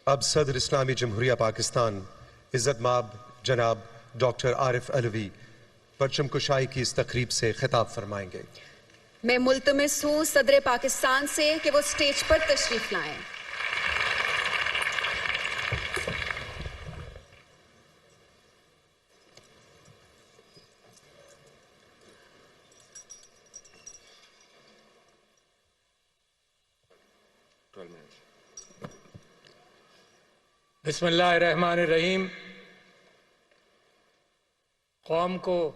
اب صدر اسلامی جمہوریہ پاکستان عزت مآب جناب ڈاکٹر عارف علوی پرچم کشائی کی اس تقریب سے خطاب فرمائیں گے۔ میں ملتمس ہوں صدر پاکستان سے کہ وہ سٹیج پر تشریف لائیں۔ بسم اللہ الرحمن الرحیم۔ قوم کو،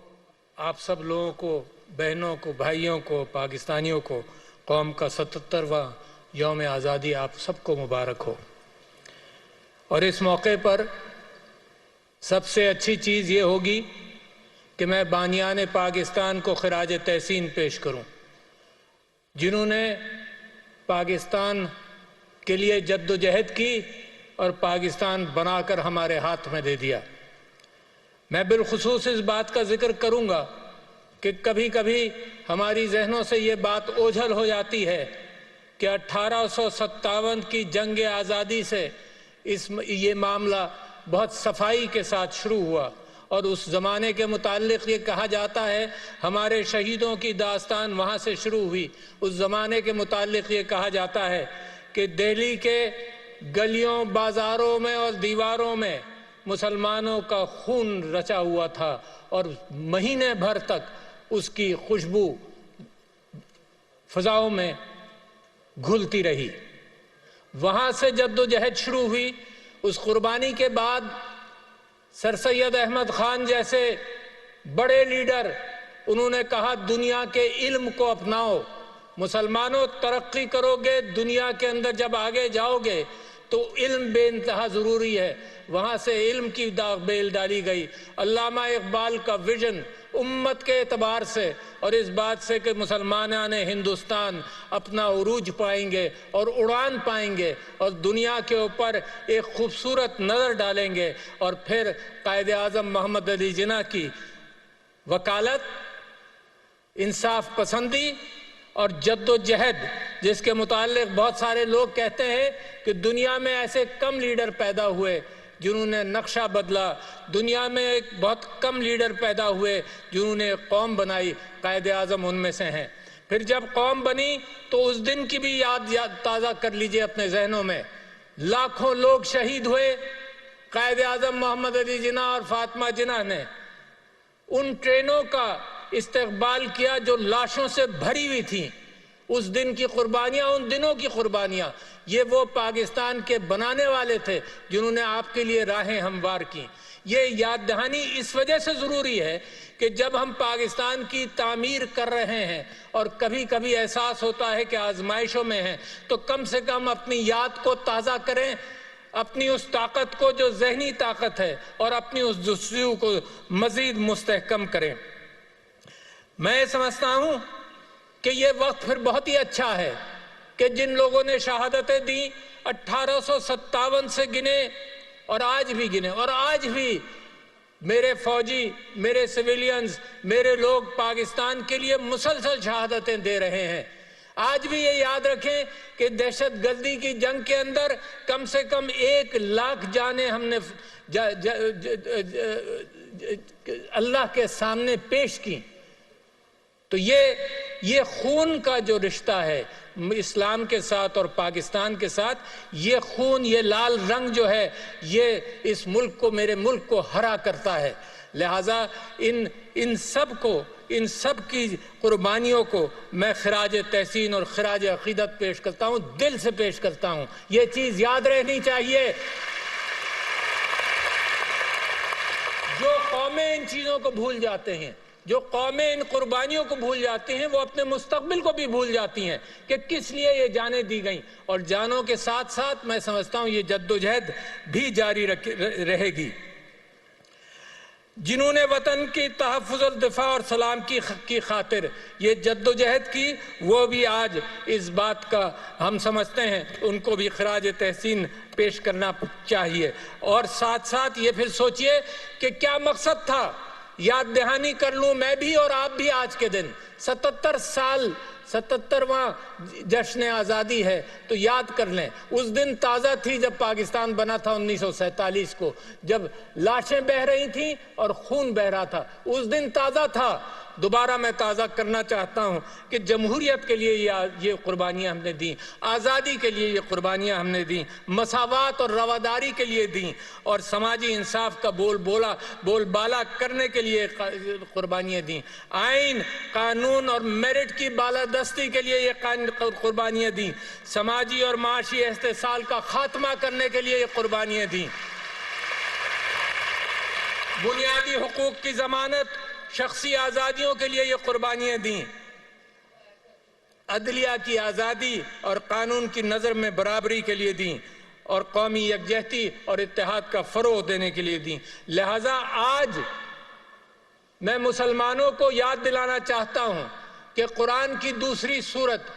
آپ سب لوگوں کو، بہنوں کو، بھائیوں کو، پاکستانیوں کو قوم کا 77واں یوم آزادی آپ سب کو مبارک ہو۔ اور اس موقع پر سب سے اچھی چیز یہ ہوگی کہ میں بانیان پاکستان کو خراج تحسین پیش کروں، جنہوں نے پاکستان کے لیے جد و جہد کی اور پاکستان بنا کر ہمارے ہاتھ میں دے دیا۔ میں بالخصوص اس بات کا ذکر کروں گا کہ کبھی کبھی ہماری ذہنوں سے یہ بات اوجھل ہو جاتی ہے کہ 1857 کی جنگ آزادی سے یہ معاملہ بہت صفائی کے ساتھ شروع ہوا، اور اس زمانے کے متعلق یہ کہا جاتا ہے ہمارے شہیدوں کی داستان وہاں سے شروع ہوئی۔ اس زمانے کے متعلق یہ کہا جاتا ہے کہ دہلی کے گلیوں، بازاروں میں اور دیواروں میں مسلمانوں کا خون رچا ہوا تھا، اور مہینے بھر تک اس کی خوشبو فضاؤں میں گھلتی رہی۔ وہاں سے جد و جہد شروع ہوئی۔ اس قربانی کے بعد سر سید احمد خان جیسے بڑے لیڈر، انہوں نے کہا دنیا کے علم کو اپناؤ، مسلمانوں ترقی کرو گے، دنیا کے اندر جب آگے جاؤ گے تو علم بے انتہا ضروری ہے۔ وہاں سے علم کی داغ بیل ڈالی گئی۔ علامہ اقبال کا ویژن امت کے اعتبار سے اور اس بات سے کہ مسلمانان ہندوستان اپنا عروج پائیں گے اور اڑان پائیں گے اور دنیا کے اوپر ایک خوبصورت نظر ڈالیں گے، اور پھر قائد اعظم محمد علی جناح کی وکالت، انصاف پسندی اور جد و جہد، جس کے متعلق بہت سارے لوگ کہتے ہیں کہ دنیا میں ایسے کم لیڈر پیدا ہوئے جنہوں نے نقشہ بدلا، دنیا میں ایک بہت کم لیڈر پیدا ہوئے جنہوں نے قوم بنائی، قائد اعظم ان میں سے ہیں۔ پھر جب قوم بنی تو اس دن کی بھی یاد تازہ کر لیجئے اپنے ذہنوں میں۔ لاکھوں لوگ شہید ہوئے، قائد اعظم محمد علی جناح اور فاطمہ جناح نے ان ٹرینوں کا استقبال کیا جو لاشوں سے بھری ہوئی تھیں۔ اس دن کی قربانیاں، ان دنوں کی قربانیاں، یہ وہ پاکستان کے بنانے والے تھے جنہوں نے آپ کے لیے راہیں ہموار کی۔ یہ یاد دہانی اس وجہ سے ضروری ہے کہ جب ہم پاکستان کی تعمیر کر رہے ہیں اور کبھی کبھی احساس ہوتا ہے کہ آزمائشوں میں ہیں، تو کم سے کم اپنی یاد کو تازہ کریں، اپنی اس طاقت کو جو ذہنی طاقت ہے، اور اپنی اس جستجو کو مزید مستحکم کریں۔ میں سمجھتا ہوں کہ یہ وقت پھر بہت ہی اچھا ہے کہ جن لوگوں نے شہادتیں دیں 1857 سے گنے اور آج بھی گنے، اور آج بھی میرے فوجی، میرے سویلینز، میرے لوگ پاکستان کے لیے مسلسل شہادتیں دے رہے ہیں۔ آج بھی یہ یاد رکھیں کہ دہشت گردی کی جنگ کے اندر کم سے کم 1 لاکھ جانیں ہم نے اللہ کے سامنے پیش کی۔ تو یہ خون کا جو رشتہ ہے اسلام کے ساتھ اور پاکستان کے ساتھ، یہ خون، یہ لال رنگ جو ہے، یہ اس ملک کو، میرے ملک کو ہرا کرتا ہے۔ لہٰذا ان سب کی قربانیوں کو میں خراج تحسین اور خراج عقیدت پیش کرتا ہوں، دل سے پیش کرتا ہوں۔ یہ چیز یاد رہنی چاہیے۔ جو قومیں ان چیزوں کو بھول جاتے ہیں، جو قومیں ان قربانیوں کو بھول جاتی ہیں، وہ اپنے مستقبل کو بھی بھول جاتی ہیں کہ کس لیے یہ جانیں دی گئیں، اور جانوں کے ساتھ ساتھ میں سمجھتا ہوں یہ جد و جہد بھی جاری رہے گی۔ جنہوں نے وطن کی تحفظ الدفاع اور سلام کی خاطر یہ جد و جہد کی، وہ بھی آج اس بات کا ہم سمجھتے ہیں ان کو بھی خراج تحسین پیش کرنا چاہیے۔ اور ساتھ ساتھ یہ پھر سوچئے کہ کیا مقصد تھا۔ یاد دہانی کر لوں میں بھی اور آپ بھی آج کے دن 77 سال 77واں جشن آزادی ہے تو یاد کر لیں، اس دن تازہ تھی جب پاکستان بنا تھا 1947 کو، جب لاشیں بہہ رہی تھیں اور خون بہہ رہا تھا، اس دن تازہ تھا۔ دوبارہ میں تازہ کرنا چاہتا ہوں کہ جمہوریت کے لیے یہ قربانیاں ہم نے دیں، آزادی کے لیے یہ قربانیاں ہم نے دیں، مساوات اور رواداری کے لیے دیں، اور سماجی انصاف کا بول بالا کرنے کے لیے قربانیاں دیں، آئین، قانون اور میرٹ کی بالادستی کے لیے یہ قربانیاں دیں، سماجی اور معاشی استحصال کا خاتمہ کرنے کے لیے یہ قربانیاں دیں، بنیادی حقوق کی ضمانت، شخصی آزادیوں کے لیے یہ قربانیاں دیں، عدلیہ کی آزادی اور قانون کی نظر میں برابری کے لیے دیں، اور قومی یکجہتی اور اتحاد کا فروغ دینے کے لیے دیں۔ لہٰذا آج میں مسلمانوں کو یاد دلانا چاہتا ہوں کہ قرآن کی دوسری سورت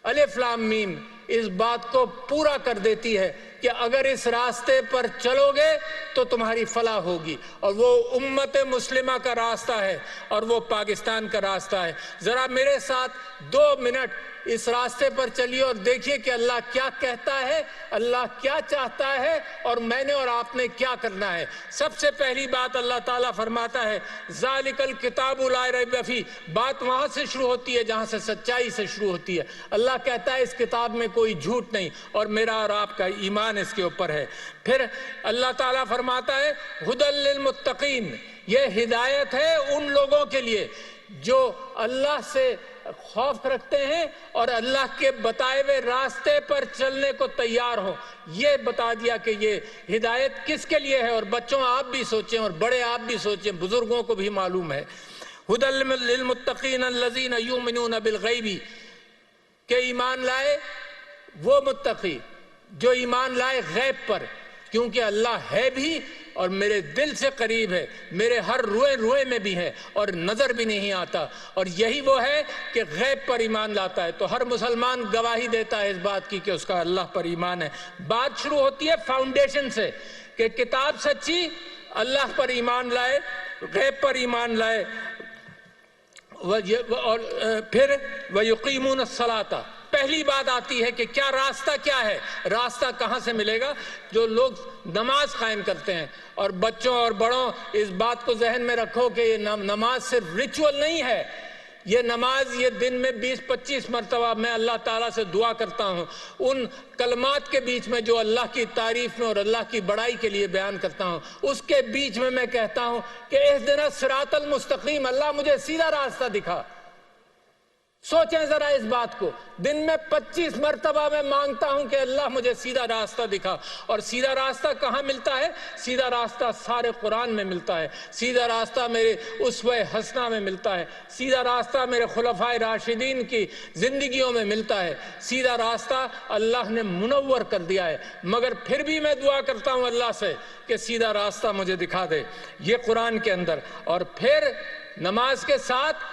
الف لام میم اس بات کو پورا کر دیتی ہے کہ اگر اس راستے پر چلو گے تو تمہاری فلاح ہوگی، اور وہ امت مسلمہ کا راستہ ہے اور وہ پاکستان کا راستہ ہے۔ ذرا میرے ساتھ 2 منٹ اس راستے پر چلیے اور دیکھیے کہ اللہ کیا کہتا ہے، اللہ کیا چاہتا ہے، اور میں نے اور آپ نے کیا کرنا ہے۔ سب سے پہلی بات اللہ تعالیٰ فرماتا ہے ذالک الکتاب لا ریب فیہ، بات وہاں سے شروع ہوتی ہے جہاں سے سچائی سے شروع ہوتی ہے۔ اللہ کہتا ہے اس کتاب میں کوئی جھوٹ نہیں، اور میرا اور آپ کا ایمان اس کے اوپر ہے۔ پھر اللہ تعالیٰ فرماتا ہے ھدی للمتقین، یہ ہدایت ہے ان لوگوں کے لیے جو اللہ سے خوف رکھتے ہیں اور اللہ کے بتائے ہوئے راستے پر چلنے کو تیار ہوں۔ یہ بتا دیا کہ یہ ہدایت کس کے لیے ہے، اور بچوں آپ بھی سوچیں اور بڑے آپ بھی سوچیں، بزرگوں کو بھی معلوم ہے۔ ھدی للمتقین الذین یؤمنون بالغیب، کہ ایمان لائے وہ متقی جو ایمان لائے غیب پر، کیونکہ اللہ ہے بھی اور میرے دل سے قریب ہے، میرے ہر روئے روئے میں بھی ہے اور نظر بھی نہیں آتا، اور یہی وہ ہے کہ غیب پر ایمان لاتا ہے۔ تو ہر مسلمان گواہی دیتا ہے اس بات کی کہ اس کا اللہ پر ایمان ہے۔ بات شروع ہوتی ہے فاؤنڈیشن سے کہ کتاب سچی، اللہ پر ایمان لائے، غیب پر ایمان لائے، اور پھر وَيُقِيمُونَ الصَّلَاةَ، پہلی بات آتی ہے کہ کیا راستہ کیا ہے، راستہ کہاں سے ملے گا؟ جو لوگ نماز قائم کرتے ہیں، اور بچوں اور بڑوں اس بات کو ذہن میں رکھو کہ یہ نماز صرف ریچول نہیں ہے، یہ نماز یہ دن میں 20-25 مرتبہ میں اللہ تعالیٰ سے دعا کرتا ہوں، ان کلمات کے بیچ میں جو اللہ کی تعریف میں اور اللہ کی بڑائی کے لیے بیان کرتا ہوں، اس کے بیچ میں کہتا ہوں کہ اہدنا الصراط المستقیم، اللہ مجھے سیدھا راستہ دکھا۔ سوچیں ذرا اس بات کو، دن میں 25 مرتبہ میں مانگتا ہوں کہ اللہ مجھے سیدھا راستہ دکھا، اور سیدھا راستہ کہاں ملتا ہے؟ سیدھا راستہ سارے قرآن میں ملتا ہے، سیدھا راستہ میرے اسوہ حسنہ میں ملتا ہے، سیدھا راستہ میرے خلفائے راشدین کی زندگیوں میں ملتا ہے، سیدھا راستہ اللہ نے منور کر دیا ہے، مگر پھر بھی میں دعا کرتا ہوں اللہ سے کہ سیدھا راستہ مجھے دکھا دے، یہ قرآن کے اندر۔ اور پھر نماز کے ساتھ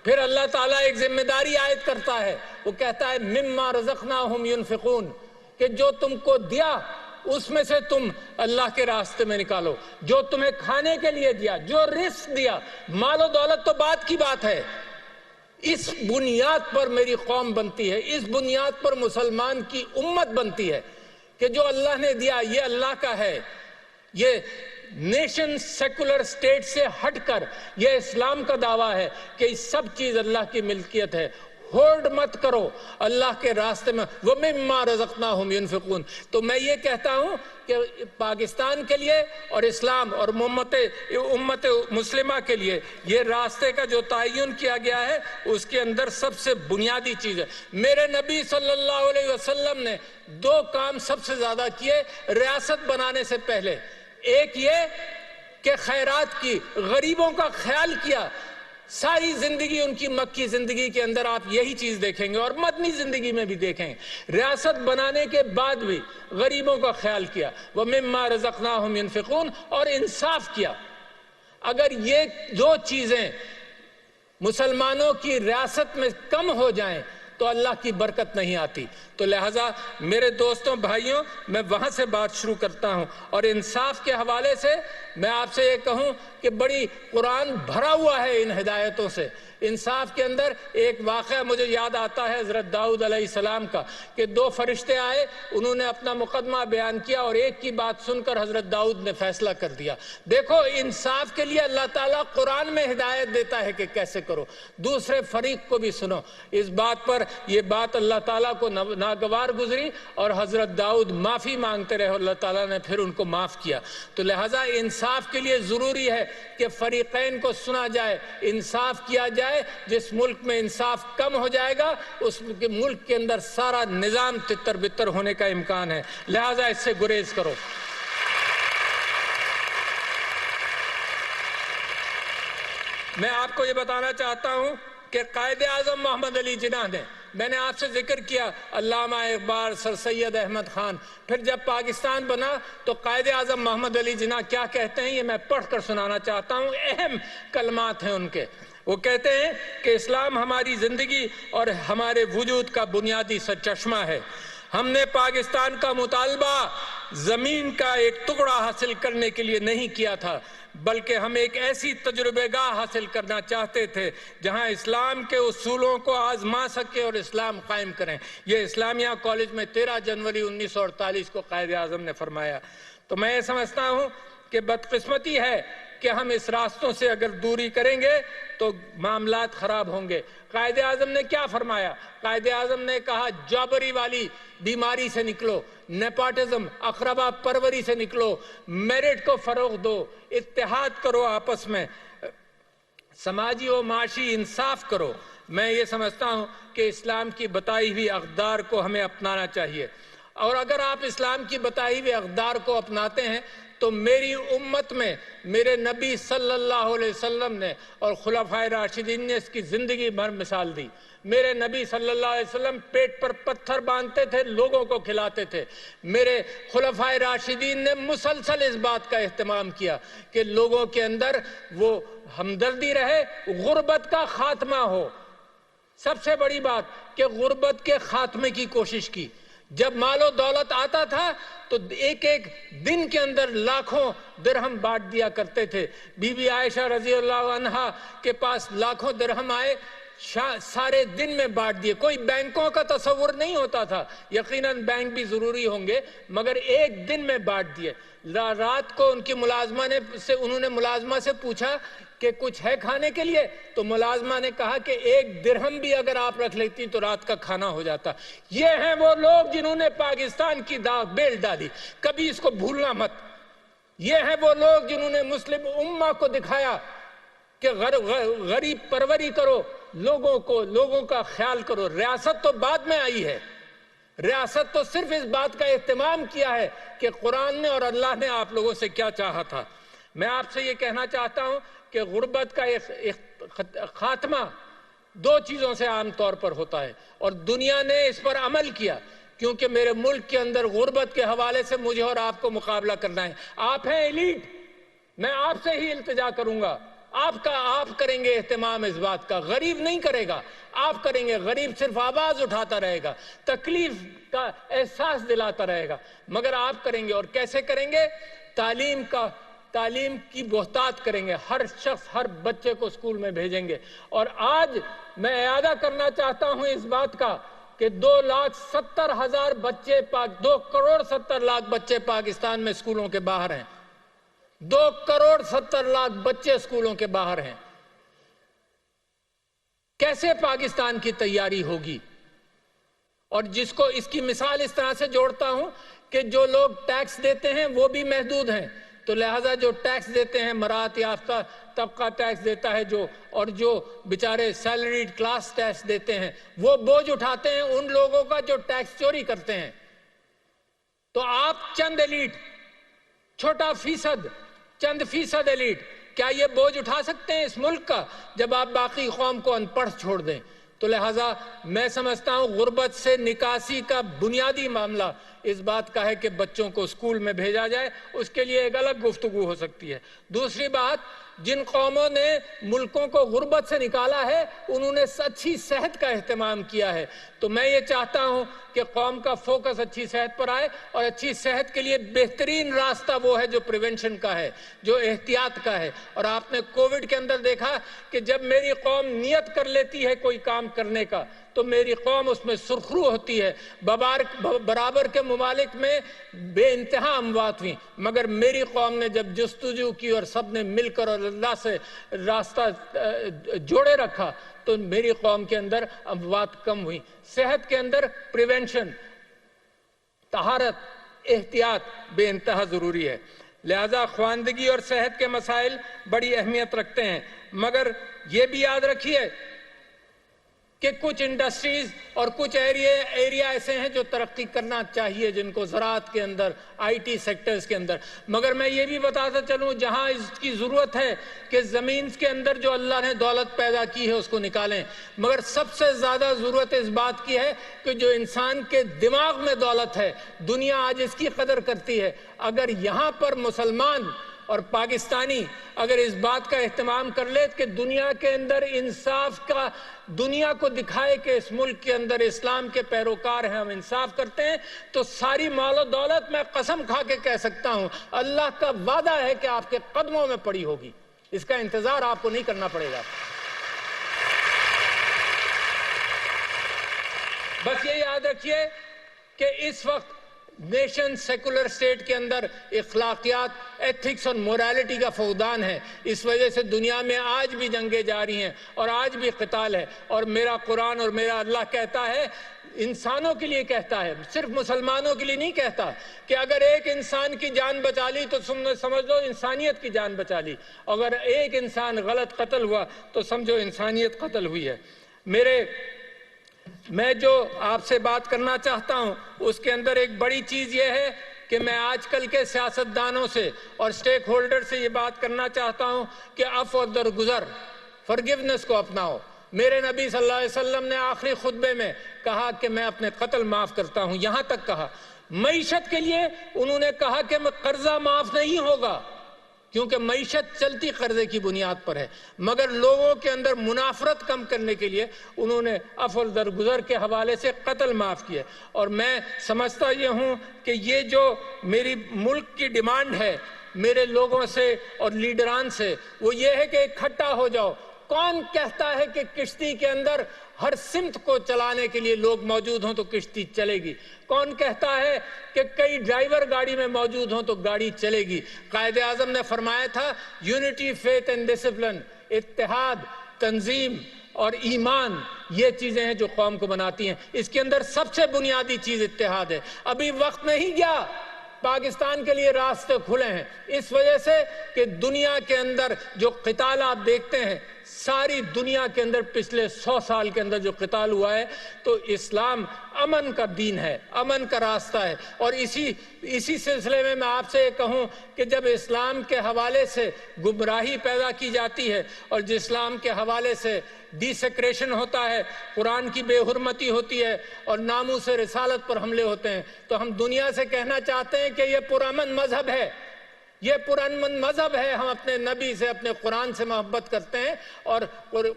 پھر اللہ تعالیٰ ایک ذمہ داری عائد کرتا ہے، وہ کہتا ہے مما رزقناہم ينفقون، کہ جو تم کو دیا اس میں سے تم اللہ کے راستے میں نکالو، جو تمہیں کھانے کے لیے دیا، جو رزق دیا، مال و دولت تو بات کی بات ہے، اس بنیاد پر میری قوم بنتی ہے، اس بنیاد پر مسلمان کی امت بنتی ہے کہ جو اللہ نے دیا یہ اللہ کا ہے۔ یہ نیشن سیکولر سٹیٹ سے ہٹ کر یہ اسلام کا دعویٰ ہے کہ یہ سب چیز اللہ کی ملکیت ہے، ہولڈ مت کرو اللہ کے راستے میں، وَمِمَّا رَزَقْنَاهُمْ يُنْفِقُونَ۔ تو میں یہ کہتا ہوں کہ پاکستان کے لیے اور اسلام اور امت مسلمہ کے لیے یہ راستے کا جو تعین کیا گیا ہے اس کے اندر سب سے بنیادی چیز ہے۔ میرے نبی صلی اللہ علیہ وسلم نے 2 کام سب سے زیادہ کیے ریاست بنانے سے پہلے، ایک یہ کہ خیرات کی، غریبوں کا خیال کیا۔ ساری زندگی ان کی مکی زندگی کے اندر آپ یہی چیز دیکھیں گے، اور مدنی زندگی میں بھی دیکھیں گے، ریاست بنانے کے بعد بھی غریبوں کا خیال کیا، وَمِمَّا رَزَقْنَاهُمْ يُنْفِقُونَ، اور انصاف کیا۔ اگر یہ 2 چیزیں مسلمانوں کی ریاست میں کم ہو جائیں تو اللہ کی برکت نہیں آتی۔ تو لہٰذا میرے دوستوں بھائیوں، میں وہاں سے بات شروع کرتا ہوں، اور انصاف کے حوالے سے میں آپ سے یہ کہوں کہ بڑی قرآن بھرا ہوا ہے ان ہدایتوں سے انصاف کے اندر ایک واقعہ مجھے یاد آتا ہے حضرت داؤد علیہ السلام کا کہ دو فرشتے آئے, انہوں نے اپنا مقدمہ بیان کیا اور ایک کی بات سن کر حضرت داؤد نے فیصلہ کر دیا. دیکھو انصاف کے لیے اللہ تعالیٰ قرآن میں ہدایت دیتا ہے کہ کیسے کرو, دوسرے فریق کو بھی سنو. اس بات پر یہ بات اللہ تعالیٰ کو ناگوار گزری اور حضرت داؤد معافی مانگتے رہے, اللہ تعالیٰ نے پھر ان کو معاف کیا. تو لہٰذا انصاف کے لیے ضروری ہے کہ فریقین کو سنا جائے, انصاف کیا جائے. جس ملک میں انصاف کم ہو جائے گا اس ملک کے اندر سارا نظام تتر بتر ہونے کا امکان ہے, لہٰذا اس سے گریز کرو. میں آپ کو یہ بتانا چاہتا ہوں کہ قائد اعظم محمد علی جناح نے, میں نے آپ سے ذکر کیا علامہ اقبال, سر سید احمد خان, پھر جب پاکستان بنا تو قائد اعظم محمد علی جناح کیا کہتے ہیں یہ میں پڑھ کر سنانا چاہتا ہوں, اہم کلمات ہیں ان کے. وہ کہتے ہیں کہ اسلام ہماری زندگی اور ہمارے وجود کا بنیادی سرچشمہ ہے. ہم نے پاکستان کا مطالبہ زمین کا ایک ٹکڑا حاصل کرنے کے لیے نہیں کیا تھا, بلکہ ہم ایک ایسی تجربہ گاہ حاصل کرنا چاہتے تھے جہاں اسلام کے اصولوں کو آزما سکے اور اسلام قائم کریں. یہ اسلامیہ کالج میں 13 جنوری 1948 کو قائد اعظم نے فرمایا. تو میں یہ سمجھتا ہوں کہ بدقسمتی ہے کہ ہم اس راستوں سے اگر دوری کریں گے تو معاملات خراب ہوں گے. قائد اعظم نے کیا فرمایا؟ قائد اعظم نے کہا جابری والی بیماری سے نکلو, نیپاٹزم اقربا پروری سے نکلو, میرٹ کو فروغ دو, اتحاد کرو آپس میں, سماجی و معاشی انصاف کرو. میں یہ سمجھتا ہوں کہ اسلام کی بتائی ہوئی اقدار کو ہمیں اپنانا چاہیے, اور اگر آپ اسلام کی بتائی ہوئی اقدار کو اپناتے ہیں تو میری امت میں میرے نبی صلی اللہ علیہ وسلم نے اور خلفائے راشدین نے اس کی زندگی بھر مثال دی. میرے نبی صلی اللہ علیہ وسلم پیٹ پر پتھر باندھتے تھے, لوگوں کو کھلاتے تھے. میرے خلفائے راشدین نے مسلسل اس بات کا اہتمام کیا کہ لوگوں کے اندر وہ ہمدردی رہے, غربت کا خاتمہ ہو. سب سے بڑی بات کہ غربت کے خاتمے کی کوشش کی. جب مال و دولت آتا تھا تو ایک ایک دن کے اندر لاکھوں درہم بانٹ دیا کرتے تھے. بی بی عائشہ رضی اللہ عنہا کے پاس لاکھوں درہم آئے, سارے دن میں بانٹ دیے. کوئی بینکوں کا تصور نہیں ہوتا تھا, یقیناً بینک بھی ضروری ہوں گے, مگر ایک دن میں بانٹ دیے. رات کو ان کی انہوں نے ملازمہ سے پوچھا کہ کچھ ہے کھانے کے لیے, تو ملازمہ نے کہا کہ 1 درہم بھی اگر آپ رکھ لیتی تو رات کا کھانا ہو جاتا. یہ ہیں وہ لوگ جنہوں نے پاکستان کی بیل ڈالی, کبھی اس کو بھولنا مت. یہ ہیں وہ لوگ جنہوں نے مسلم امہ کو دکھایا کہ غریب پروری کرو, لوگوں کا خیال کرو. ریاست تو بعد میں آئی ہے, ریاست تو صرف اس بات کا اہتمام کیا ہے کہ قرآن نے اور اللہ نے آپ لوگوں سے کیا چاہا تھا. میں آپ سے یہ کہنا چاہتا ہوں کہ غربت کا خاتمہ 2 چیزوں سے عام طور پر ہوتا ہے, اور دنیا نے اس پر عمل کیا, کیونکہ میرے ملک کے اندر غربت کے حوالے سے مجھے اور آپ کو مقابلہ کرنا ہے. آپ ہیں ایلیٹ, میں آپ سے ہی التجا کروں گا, آپ کریں گے اہتمام اس بات کا, غریب نہیں کرے گا, آپ کریں گے. غریب صرف آواز اٹھاتا رہے گا, تکلیف کا احساس دلاتا رہے گا, مگر آپ کریں گے. اور کیسے کریں گے؟ تعلیم کی بہتات کریں گے. ہر شخص, ہر بچے کو اسکول میں بھیجیں گے. اور آج میں اعادہ کرنا چاہتا ہوں اس بات کا کہ 2,70,000 بچے 2 کروڑ 70 لاکھ بچے پاکستان میں اسکولوں کے باہر ہیں. 2 کروڑ 70 لاکھ بچے اسکولوں کے باہر ہیں. کیسے پاکستان کی تیاری ہوگی؟ اور جس کو اس کی مثال اس طرح سے جوڑتا ہوں کہ جو لوگ ٹیکس دیتے ہیں وہ بھی محدود ہیں, تو لہٰذا جو ٹیکس دیتے ہیں, مراعات یافتہ طبقہ ٹیکس دیتا ہے اور جو بیچارے سیلریڈ کلاس ٹیکس دیتے ہیں, وہ بوجھ اٹھاتے ہیں ان لوگوں کا جو ٹیکس چوری کرتے ہیں. تو آپ چند ایلیٹ, چھوٹا فیصد, چند فیصد ایلیٹ, کیا یہ بوجھ اٹھا سکتے ہیں اس ملک کا جب آپ باقی قوم کو ان پڑھ چھوڑ دیں؟ تو لہٰذا میں سمجھتا ہوں غربت سے نکاسی کا بنیادی معاملہ اس بات کا ہے کہ بچوں کو اسکول میں بھیجا جائے، اس کے لیے ایک الگ گفتگو ہو سکتی ہے۔ دوسری بات، جن قوموں نے ملکوں کو غربت سے نکالا ہے انہوں نے اچھی صحت کا اہتمام کیا ہے، تو میں یہ چاہتا ہوں کہ قوم کا فوکس اچھی صحت پر آئے، اور اچھی صحت کے لیے بہترین راستہ وہ ہے جو پریونشن کا ہے، جو احتیاط کا ہے۔ اور آپ نے کووڈ کے اندر دیکھا کہ جب میری قوم نیت کر لیتی ہے کوئی کام کرنے کا تو میری قوم اس میں سرخرو ہوتی ہے۔ برابر کے ممالک میں بے انتہا اموات ہوئیں، مگر میری قوم نے جب جستجو کی اور سب نے مل کر اور اللہ سے راستہ جوڑے رکھا تو میری قوم کے اندر اموات کم ہوئی۔ صحت کے اندر پریونشن، طہارت، احتیاط بے انتہا ضروری ہے۔ لہذا خواندگی اور صحت کے مسائل بڑی اہمیت رکھتے ہیں، مگر یہ بھی یاد رکھیے کہ کچھ انڈسٹریز اور کچھ ایریا ایسے ہیں جو ترقی کرنا چاہیے، جن کو زراعت کے اندر، آئی ٹی سیکٹرز کے اندر، مگر میں یہ بھی بتاتا چلوں جہاں اس کی ضرورت ہے کہ زمین کے اندر جو اللہ نے دولت پیدا کی ہے اس کو نکالیں، مگر سب سے زیادہ ضرورت اس بات کی ہے کہ جو انسان کے دماغ میں دولت ہے، دنیا آج اس کی قدر کرتی ہے۔ اگر یہاں پر مسلمان اور پاکستانی اگر اس بات کا اہتمام کر لے کہ دنیا کے اندر انصاف کا، دنیا کو دکھائے کہ اس ملک کے اندر اسلام کے پیروکار ہیں، ہم انصاف کرتے ہیں، تو ساری مال و دولت میں قسم کھا کے کہہ سکتا ہوں اللہ کا وعدہ ہے کہ آپ کے قدموں میں پڑی ہوگی، اس کا انتظار آپ کو نہیں کرنا پڑے گا۔ بس یہ یاد رکھیے کہ اس وقت نیشن سیکولر سٹیٹ کے اندر اخلاقیات، ایتھکس اور موریلٹی کا فقدان ہے، اس وجہ سے دنیا میں آج بھی جنگیں جاری ہیں اور آج بھی قتال ہے، اور میرا قرآن اور میرا اللہ کہتا ہے، انسانوں کے لیے کہتا ہے، صرف مسلمانوں کے لیے نہیں کہتا کہ اگر ایک انسان کی جان بچا لی تو سمجھ لو انسانیت کی جان بچا لی، اگر ایک انسان غلط قتل ہوا تو سمجھو انسانیت قتل ہوئی ہے۔ میں جو آپ سے بات کرنا چاہتا ہوں اس کے اندر ایک بڑی چیز یہ ہے کہ میں آج کل کے سیاستدانوں سے اور سٹیک ہولڈر سے یہ بات کرنا چاہتا ہوں کہ عفو اور درگزر، فرگیونس کو اپناؤ۔ میرے نبی صلی اللہ علیہ وسلم نے آخری خطبے میں کہا کہ میں اپنے قتل معاف کرتا ہوں، یہاں تک کہا۔ معیشت کے لیے انہوں نے کہا کہ قرضہ معاف نہیں ہوگا، کیونکہ معیشت چلتی قرضے کی بنیاد پر ہے، مگر لوگوں کے اندر منافرت کم کرنے کے لیے انہوں نے عفو درگزر کے حوالے سے قتل معاف کیے۔ اور میں سمجھتا یہ ہوں کہ یہ جو میری ملک کی ڈیمانڈ ہے میرے لوگوں سے اور لیڈران سے، وہ یہ ہے کہ اکٹھا ہو جاؤ۔ کون کہتا ہے کہ کشتی کے اندر ہر سمت کو چلانے کے لیے لوگ موجود ہوں تو کشتی چلے گی؟ کون کہتا ہے کہ کئی ڈرائیور گاڑی میں موجود ہوں تو گاڑی چلے گی؟ قائد اعظم نے فرمایا تھا یونٹی، فیتھ اینڈ ڈسپلن، اتحاد، تنظیم اور ایمان، یہ چیزیں ہیں جو قوم کو بناتی ہیں۔ اس کے اندر سب سے بنیادی چیز اتحاد ہے۔ ابھی وقت نہیں گیا، پاکستان کے لیے راستے کھلے ہیں، اس وجہ سے کہ دنیا کے اندر جو قتال آپ دیکھتے ہیں، ساری دنیا کے اندر پچھلے 100 سال کے اندر جو قتال ہوا ہے، تو اسلام امن کا دین ہے، امن کا راستہ ہے۔ اور اسی سلسلے میں آپ سے یہ کہوں کہ جب اسلام کے حوالے سے گمراہی پیدا کی جاتی ہے اور جس اسلام کے حوالے سے ڈی سیکریشن ہوتا ہے، قرآن کی بے حرمتی ہوتی ہے اور ناموس رسالت پر حملے ہوتے ہیں، تو ہم دنیا سے کہنا چاہتے ہیں کہ یہ پرامن مذہب ہے، یہ پرامن مذہب ہے، ہم اپنے نبی سے، اپنے قرآن سے محبت کرتے ہیں۔ اور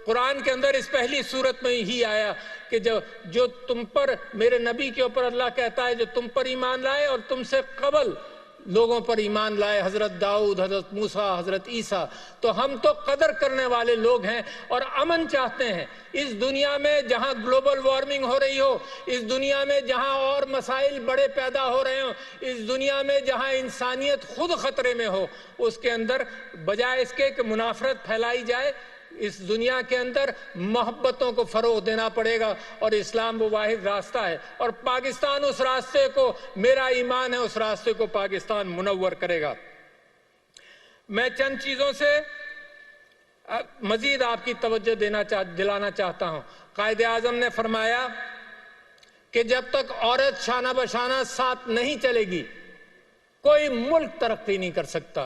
قرآن کے اندر اس پہلی صورت میں ہی آیا کہ جو تم پر، میرے نبی کے اوپر اللہ کہتا ہے جو تم پر ایمان لائے اور تم سے قبل لوگوں پر ایمان لائے، حضرت داؤد، حضرت موسیٰ، حضرت عیسیٰ، تو ہم تو قدر کرنے والے لوگ ہیں اور امن چاہتے ہیں۔ اس دنیا میں جہاں گلوبل وارمنگ ہو رہی ہو، اس دنیا میں جہاں اور مسائل بڑے پیدا ہو رہے ہوں، اس دنیا میں جہاں انسانیت خود خطرے میں ہو، اس کے اندر بجائے اس کے کہ منافرت پھیلائی جائے، اس دنیا کے اندر محبتوں کو فروغ دینا پڑے گا، اور اسلام وہ واحد راستہ ہے، اور پاکستان اس راستے کو، میرا ایمان ہے اس راستے کو پاکستان منور کرے گا۔ میں چند چیزوں سے مزید آپ کی توجہ دلانا چاہتا ہوں۔ قائد اعظم نے فرمایا کہ جب تک عورت شانہ بشانہ ساتھ نہیں چلے گی کوئی ملک ترقی نہیں کر سکتا۔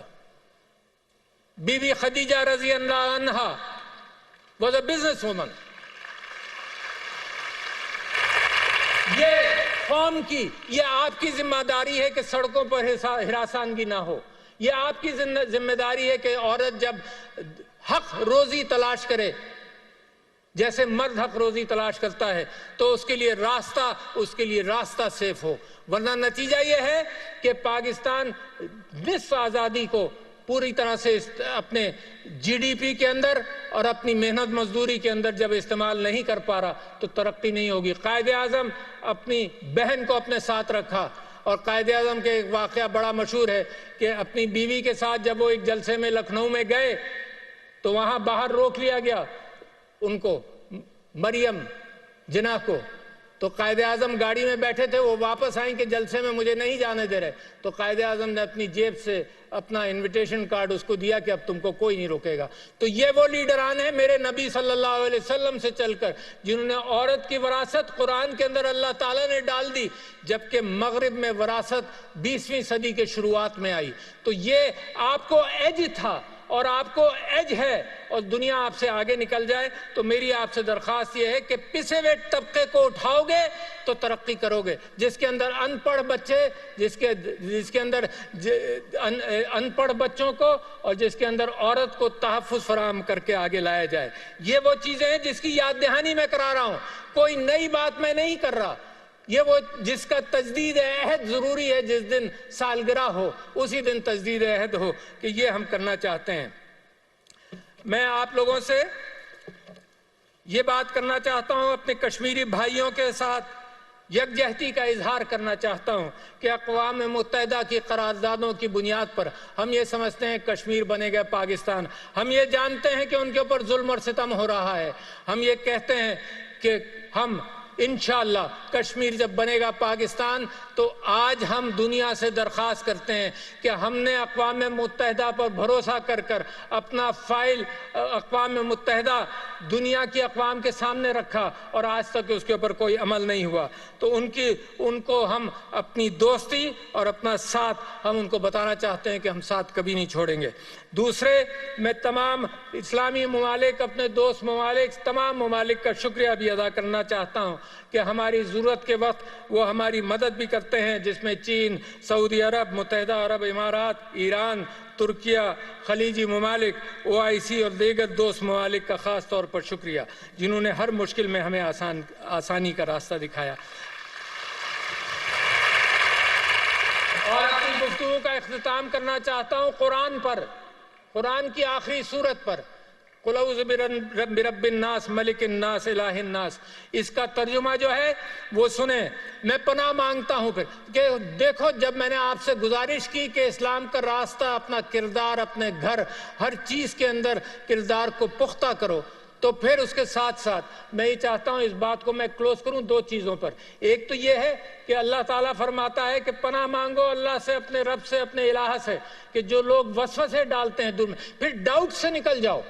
بی بی خدیجہ رضی اللہ عنہا was a business woman. یہ قوم کی یہ آپ کی ذمہ داری ہے کہ سڑکوں پر ہراساندگی نہ ہو. یہ آپ کی ذمہ داری ہے کہ عورت جب حق روزی تلاش کرے جیسے مرد حق روزی تلاش کرتا ہے تو اس کے لیے راستہ سیف ہو. ورنہ نتیجہ یہ ہے کہ پاکستان نصف آزادی کو پوری طرح سے اپنے جی ڈی پی کے اندر اور اپنی محنت مزدوری کے اندر جب استعمال نہیں کر پا رہا تو ترقی نہیں ہوگی. قائد اعظم اپنی بہن کو اپنے ساتھ رکھا اور قائد اعظم کے ایک واقعہ بڑا مشہور ہے کہ اپنی بیوی کے ساتھ جب وہ ایک جلسے میں لکھنؤ میں گئے تو وہاں باہر روک لیا گیا ان کو، مریم جناح کو. تو قائد اعظم گاڑی میں بیٹھے تھے، وہ واپس آئیں کہ جلسے میں مجھے نہیں جانے دے رہے. تو قائد اعظم نے اپنی جیب سے اپنا انویٹیشن کارڈ اس کو دیا کہ اب تم کو کوئی نہیں روکے گا. تو یہ وہ لیڈران ہیں میرے نبی صلی اللہ علیہ وسلم سے چل کر جنہوں نے عورت کی وراثت قرآن کے اندر اللہ تعالیٰ نے ڈال دی، جبکہ مغرب میں وراثت 20ویں صدی کے شروعات میں آئی. تو یہ آپ کو ایج تھا اور آپ کو ایج ہے اور دنیا آپ سے آگے نکل جائے. تو میری آپ سے درخواست یہ ہے کہ پسے ہوئے طبقے کو اٹھاؤ گے تو ترقی کرو گے. جس کے اندر ان پڑھ بچے، جس کے اندر ان پڑھ بچوں کو اور جس کے اندر عورت کو تحفظ فراہم کر کے آگے لایا جائے. یہ وہ چیزیں ہیں جس کی یاد دہانی میں کرا رہا ہوں، کوئی نئی بات میں نہیں کر رہا. یہ وہ جس کا تجدید عہد ضروری ہے، جس دن سالگرہ ہو اسی دن تجدید عہد ہو کہ یہ ہم کرنا چاہتے ہیں. میں آپ لوگوں سے یہ بات کرنا چاہتا ہوں، اپنے کشمیری بھائیوں کے ساتھ یکجہتی کا اظہار کرنا چاہتا ہوں کہ اقوام متحدہ کی قراردادوں کی بنیاد پر ہم یہ سمجھتے ہیں کشمیر بنے گا پاکستان. ہم یہ جانتے ہیں کہ ان کے اوپر ظلم اور ستم ہو رہا ہے. ہم یہ کہتے ہیں کہ ہم انشاءاللہ کشمیر جب بنے گا پاکستان تو آج ہم دنیا سے درخواست کرتے ہیں کہ ہم نے اقوام متحدہ پر بھروسہ کر کر اپنا فائل اقوام متحدہ دنیا کی اقوام کے سامنے رکھا اور آج تک اس کے اوپر کوئی عمل نہیں ہوا. تو ان کو ہم اپنی دوستی اور اپنا ساتھ ہم ان کو بتانا چاہتے ہیں کہ ہم ساتھ کبھی نہیں چھوڑیں گے. دوسرے، میں تمام اسلامی ممالک، اپنے دوست ممالک، تمام ممالک کا شکریہ بھی ادا کرنا چاہتا ہوں کہ ہماری ضرورت کے وقت وہ ہماری مدد بھی کرتے ہیں، جس میں چین، سعودی عرب، متحدہ عرب امارات، ایران، ترکیہ، خلیجی ممالک، OIC اور دیگر دوست ممالک کا خاص طور پر شکریہ جنہوں نے ہر مشکل میں ہمیں آسانی کا راستہ دکھایا. اور اپنی گفتگو کا اختتام کرنا چاہتا ہوں قرآن کی آخری سورت پر، قُلْ اَعُوذُ بِرَبِّ النَّاسِ مَلِكِ النَّاسِ الٰهِ النَّاسِ. اس کا ترجمہ جو ہے وہ سنیں. میں پناہ مانگتا ہوں پھر کہ دیکھو، جب میں نے آپ سے گزارش کی کہ اسلام کا راستہ، اپنا کردار، اپنے گھر، ہر چیز کے اندر کردار کو پختہ کرو، تو پھر اس کے ساتھ ساتھ میں یہ چاہتا ہوں اس بات کو میں کلوز کروں 2 چیزوں پر. ایک تو یہ ہے کہ اللہ تعالیٰ فرماتا ہے کہ پناہ مانگو اللہ سے، اپنے رب سے، اپنے الہ سے، کہ جو لوگ وسوسے ڈالتے ہیں دل میں. پھر ڈاؤٹ سے نکل جاؤ.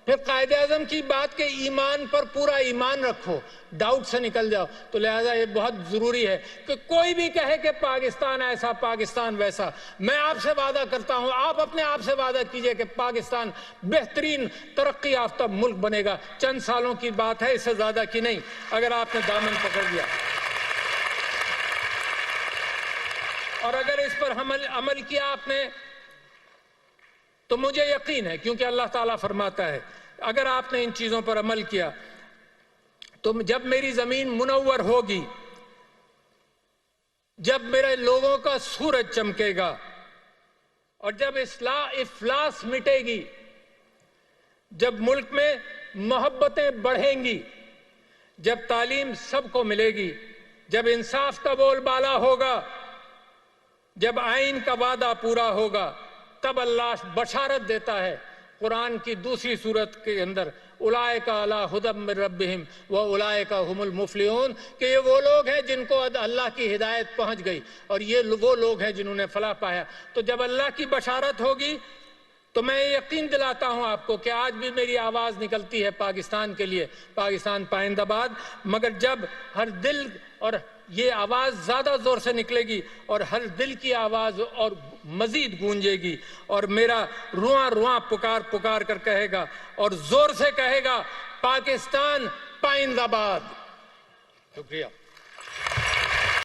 پھر قائد اعظم کی بات کہ ایمان پر پورا ایمان رکھو، ڈاؤٹ سے نکل جاؤ. تو لہٰذا یہ بہت ضروری ہے کہ کوئی بھی کہے کہ پاکستان ایسا، پاکستان ویسا، میں آپ سے وعدہ کرتا ہوں، آپ اپنے آپ سے وعدہ کیجئے کہ پاکستان بہترین ترقی یافتہ ملک بنے گا. چند سالوں کی بات ہے، اس سے زیادہ کی نہیں، اگر آپ نے دامن پکڑ لیا اور اگر اس پر عمل کیا آپ نے، تو مجھے یقین ہے، کیونکہ اللہ تعالیٰ فرماتا ہے اگر آپ نے ان چیزوں پر عمل کیا تو جب میری زمین منور ہوگی، جب میرے لوگوں کا سورج چمکے گا اور جب افلاس مٹے گی، جب ملک میں محبتیں بڑھیں گی، جب تعلیم سب کو ملے گی، جب انصاف کا بول بالا ہوگا، جب آئین کا وعدہ پورا ہوگا، تب اللہ بشارت دیتا ہے قرآن کی دوسری سورت کے اندر، اولئک علی ھدی من ربہم واولئک ھم المفلحون، کہ یہ وہ لوگ ہیں جن کو اللہ کی ہدایت پہنچ گئی اور یہ وہ لوگ ہیں جنہوں نے فلاح پایا. تو جب اللہ کی بشارت ہوگی تو میں یقین دلاتا ہوں آپ کو کہ آج بھی میری آواز نکلتی ہے پاکستان کے لیے، پاکستان پائندہ باد. مگر جب ہر دل، اور یہ آواز زیادہ زور سے نکلے گی اور ہر دل کی آواز اور مزید گونجے گی اور میرا رواں رواں پکار کر کہے گا اور زور سے کہے گا، پاکستان پائندہ باد. شکریہ.